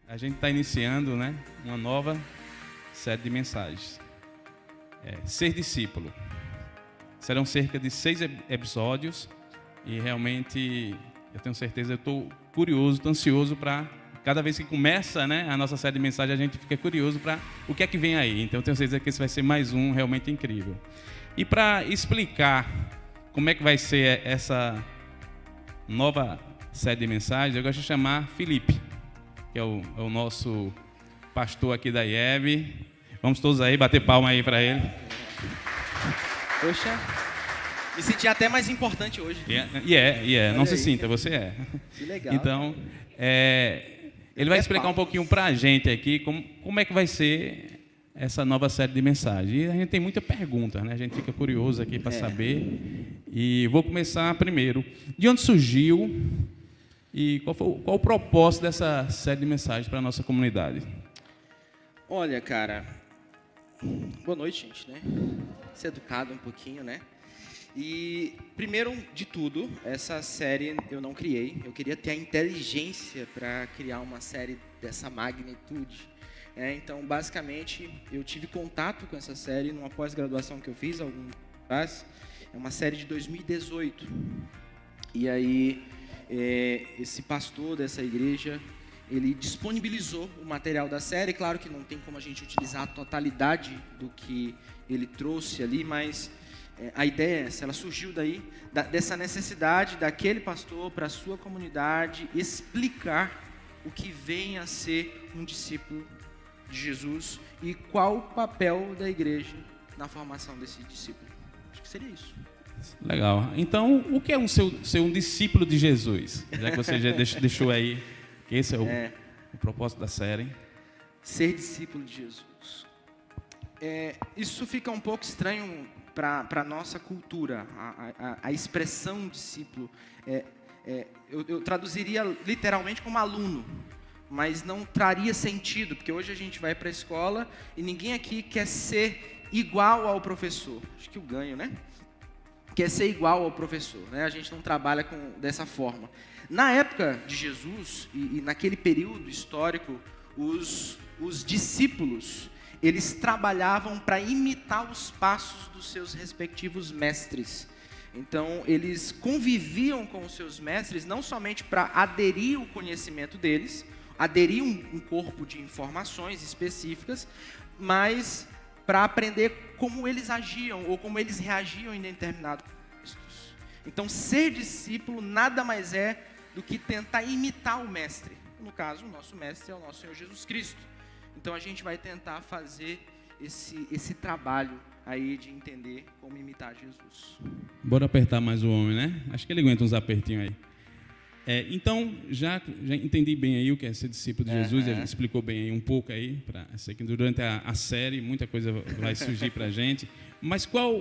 A gente está iniciando, né, uma nova série de mensagens. Ser discípulo. Serão cerca de 6 episódios e realmente eu tenho certeza, eu estou curioso, estou ansioso para cada vez que começa, né, a nossa série de mensagens, a gente fica curioso para o que é que vem aí. Então eu tenho certeza que esse vai ser mais um realmente incrível. E para explicar como é que vai ser essa nova série de mensagens, eu gosto de chamar Felipe, que é o nosso pastor aqui da IEB. Vamos todos aí bater palma aí para ele. Poxa, me senti até mais importante hoje. Não se sinta, você é. Que legal. Então, ele vai explicar um pouquinho para a gente aqui como é que vai ser essa nova série de mensagens. E a gente tem muita pergunta, né? A gente fica curioso aqui para saber. E vou começar primeiro. De onde surgiu e qual o propósito dessa série de mensagens para a nossa comunidade? Olha, cara, boa noite, gente, né? Ser educado um pouquinho, né? E, primeiro de tudo, essa série eu não criei. Eu queria ter a inteligência para criar uma série dessa magnitude. Então, basicamente, eu tive contato com essa série numa pós-graduação que eu fiz algum tempo atrás. É uma série de 2018. E aí, esse pastor dessa igreja, ele disponibilizou o material da série. Claro que não tem como a gente utilizar a totalidade do que ele trouxe ali, mas a ideia é essa, ela surgiu daí, dessa necessidade daquele pastor para a sua comunidade explicar o que vem a ser um discípulo de Jesus e qual o papel da igreja na formação desse discípulo. Acho que seria isso. Legal. Então, o que é ser um discípulo de Jesus? Já que você já deixou aí, que esse é o propósito da série. Ser discípulo de Jesus. Isso fica um pouco estranho para a nossa cultura, a expressão discípulo. Eu traduziria literalmente como aluno, mas não traria sentido, porque hoje a gente vai para a escola e ninguém aqui quer ser igual ao professor. Acho que o ganho, né? Quer ser igual ao professor, né? A gente não trabalha dessa forma. Na época de Jesus e naquele período histórico, os discípulos, eles trabalhavam para imitar os passos dos seus respectivos mestres. Então, eles conviviam com os seus mestres não somente para aderir o conhecimento deles, aderir um corpo de informações específicas, mas para aprender como eles agiam ou como eles reagiam em determinados contextos. Então, ser discípulo nada mais é do que tentar imitar o mestre. No caso, o nosso mestre é o nosso Senhor Jesus Cristo. Então, a gente vai tentar fazer esse trabalho aí de entender como imitar Jesus. Bora apertar mais o homem, né? Acho que ele aguenta uns apertinhos aí. Então, já entendi bem aí o que é ser discípulo de Jesus, ele explicou bem aí um pouco aí, sei que durante a série muita coisa vai surgir para a gente, mas qual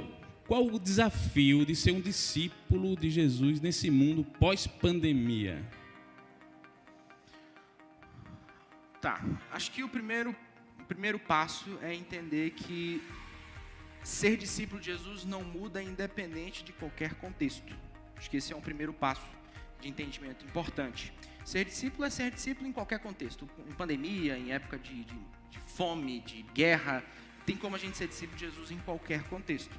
o desafio de ser um discípulo de Jesus nesse mundo pós-pandemia? Tá, acho que o primeiro passo é entender que ser discípulo de Jesus não muda independente de qualquer contexto. Acho que esse é um primeiro passo de entendimento importante. Ser discípulo é ser discípulo em qualquer contexto. Em pandemia, em época de fome, de guerra, tem como a gente ser discípulo de Jesus em qualquer contexto.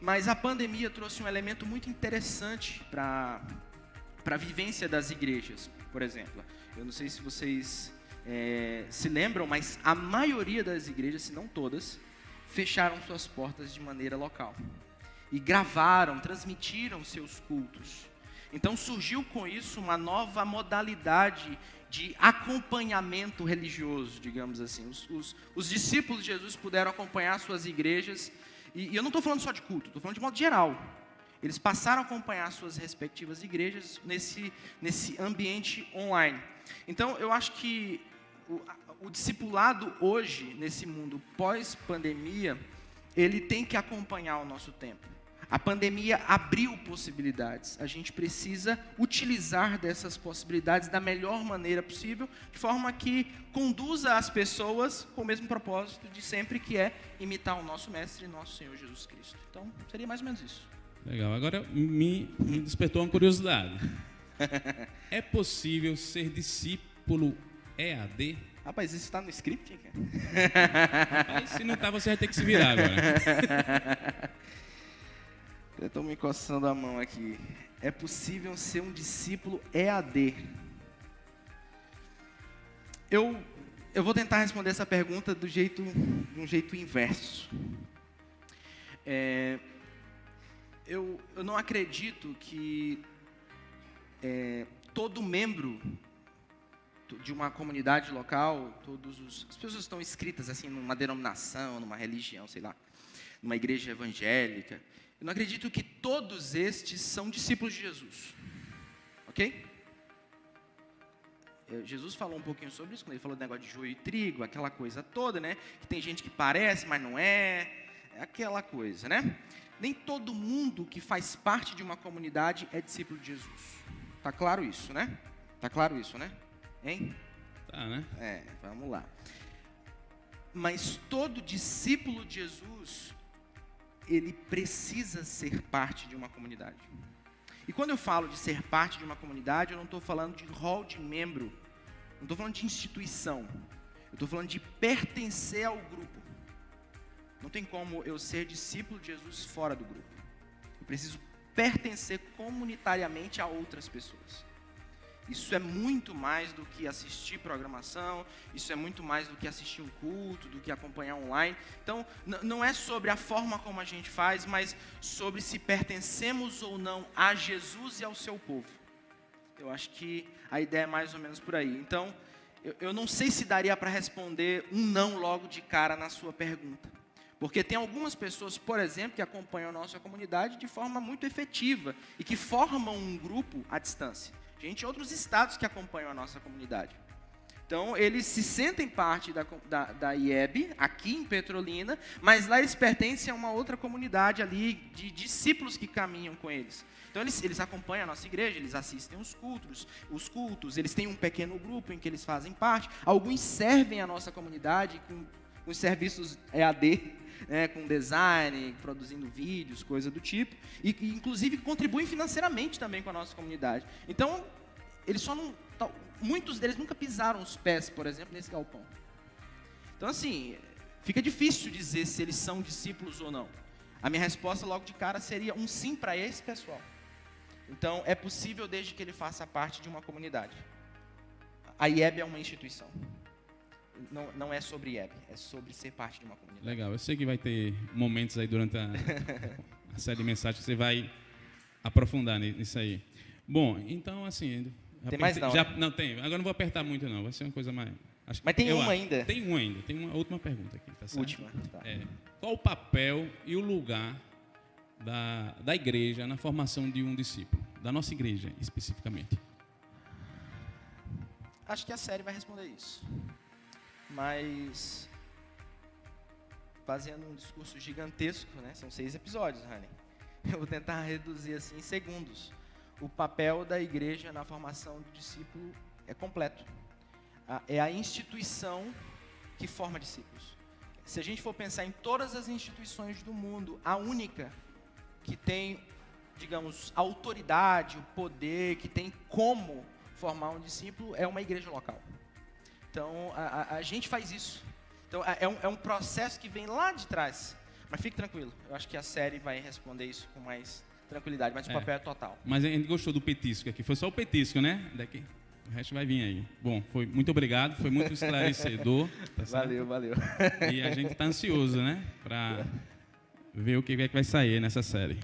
Mas a pandemia trouxe um elemento muito interessante para a vivência das igrejas, por exemplo. Eu não sei se vocês se lembram, mas a maioria das igrejas, se não todas, fecharam suas portas de maneira local. E gravaram, transmitiram seus cultos. Então surgiu com isso uma nova modalidade de acompanhamento religioso, digamos assim. Os discípulos de Jesus puderam acompanhar suas igrejas, e eu não estou falando só de culto, estou falando de modo geral. Eles passaram a acompanhar suas respectivas igrejas nesse ambiente online. Então eu acho que o discipulado hoje, nesse mundo pós-pandemia, ele tem que acompanhar o nosso tempo. A pandemia abriu possibilidades. A gente precisa utilizar dessas possibilidades da melhor maneira possível, de forma que conduza as pessoas com o mesmo propósito de sempre, que é imitar o nosso Mestre, nosso Senhor Jesus Cristo. Então, seria mais ou menos isso. Legal. Agora, me despertou uma curiosidade. É possível ser discípulo EAD? Rapaz, isso está no script, cara? Mas se não tá, você vai ter que se virar agora. Eu estou me coçando a mão aqui. É possível ser um discípulo EAD? Eu vou tentar responder essa pergunta de um jeito inverso. Eu não acredito que todo membro de uma comunidade local, as pessoas estão inscritas assim numa denominação, numa religião, sei lá, numa igreja evangélica. Eu não acredito que todos estes são discípulos de Jesus. Ok? Jesus falou um pouquinho sobre isso, quando ele falou do negócio de joio e trigo, aquela coisa toda, né? Que tem gente que parece, mas não é. É aquela coisa, né? Nem todo mundo que faz parte de uma comunidade é discípulo de Jesus. Tá claro isso, né? Tá claro isso, né? Hein? Tá, né? Vamos lá. Mas todo discípulo de Jesus, ele precisa ser parte de uma comunidade. E quando eu falo de ser parte de uma comunidade, eu não estou falando de rol de membro, não estou falando de instituição, eu estou falando de pertencer ao grupo. Não tem como eu ser discípulo de Jesus fora do grupo. Eu preciso pertencer comunitariamente a outras pessoas. Isso é muito mais do que assistir programação, isso é muito mais do que assistir um culto, do que acompanhar online. Então, não é sobre a forma como a gente faz, mas sobre se pertencemos ou não a Jesus e ao seu povo. Eu acho que a ideia é mais ou menos por aí. Então, eu não sei se daria para responder um não logo de cara na sua pergunta. Porque tem algumas pessoas, por exemplo, que acompanham a nossa comunidade de forma muito efetiva e que formam um grupo à distância. Gente de outros estados que acompanham a nossa comunidade. Então, eles se sentem parte da IEB, aqui em Petrolina, mas lá eles pertencem a uma outra comunidade ali, de discípulos que caminham com eles. Então, eles acompanham a nossa igreja, eles assistem os cultos, eles têm um pequeno grupo em que eles fazem parte. Alguns servem a nossa comunidade com os serviços EAD, né, com design, produzindo vídeos, coisa do tipo, e inclusive contribuem financeiramente também com a nossa comunidade. Então, eles só não, muitos deles nunca pisaram os pés, por exemplo, nesse galpão. Então, assim, fica difícil dizer se eles são discípulos ou não. A minha resposta logo de cara seria um sim para esse pessoal. Então, é possível desde que ele faça parte de uma comunidade. A IEB é uma instituição. Não é sobre IEB, é sobre ser parte de uma comunidade. Legal, eu sei que vai ter momentos aí durante a série de mensagens que você vai aprofundar nisso aí. Bom, então assim... Tem mais não? Não, tem. Agora não vou apertar muito não, vai ser uma coisa mais... Mas tem uma ainda? Tem uma ainda, tem uma última pergunta aqui, tá certo? Última, tá. Qual o papel e o lugar da igreja na formação de um discípulo? Da nossa igreja, especificamente. Acho que a série vai responder isso. Mas, fazendo um discurso gigantesco, né? São 6 episódios, Rani. Eu vou tentar reduzir assim em segundos. O papel da igreja na formação do discípulo é completo. É a instituição que forma discípulos. Se a gente for pensar em todas as instituições do mundo, a única que tem, digamos, autoridade, o poder, que tem como formar um discípulo é uma igreja local. Então, a gente faz isso. Então, é um processo que vem lá de trás. Mas fique tranquilo, eu acho que a série vai responder isso com mais tranquilidade, mas o papel é total. Mas a gente gostou do petisco aqui, foi só o petisco, né? Daqui, o resto vai vir aí. Bom, muito obrigado, foi muito esclarecedor. Tá valeu. E a gente está ansioso, né? Para ver o que é que vai sair nessa série.